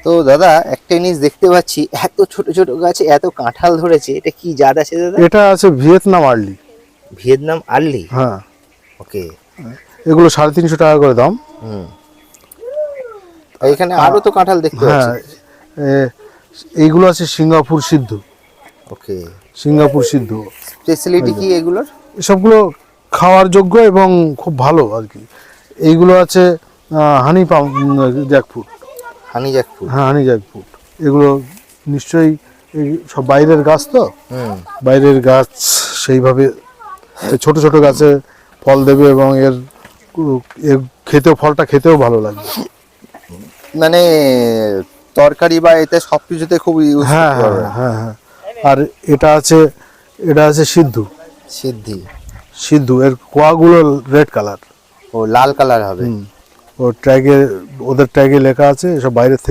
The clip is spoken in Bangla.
তো দাদা একটা জিনিস দেখতে পাচ্ছি, এত ছোট ছোট গাছে এত কাঁঠাল ধরেছে, এটা কি জাত আছে দাদা? এটা আছে ভিয়েতনাম আর্লি। Vietnam early. হ্যাঁ, ওকে। এগুলো 350 টাকা করে দাম। হুম। আর এখানে আরো তো কাঁঠাল দেখতে হ্যাঁ, পাচ্ছি। এইগুলো আছে সিঙ্গাপুর সিদ্ধ। ওকে। সিঙ্গাপুর সিদ্ধ স্পেশালিটি কি এগুলোর? সবগুলো খাওয়ার যোগ্য এবং খুব ভালো আর কি। এইগুলো আছে হানি পাম জ্যাকফ্রুট। হানি জ্যাকফ্রুট। হ্যাঁ, হানি জ্যাকফ্রুট। এগুলো নিশ্চয়ই এই সব বাইরের গাছ তো, হুম। বাইরের গাছ সেইভাবে ছোট ছোট গাছে ফল দেবে এবং এর এর খেতেও, ফলটা খেতেও ভালো লাগবে। মানে তরকারি বা এতে সবকিছুতে খুব ইউজ হ্যাঁ করতে হ্যাঁ পারবে। হ্যাঁ হ্যাঁ। আর এটা আছে সিদ্ধু। সিদ্ধি। সিদ্ধু এর কোয়াগুলো রেড কালার। ও লাল কালার হবে। ওদের ট্যাগে লেখা আছে এসব বাইরের থেকে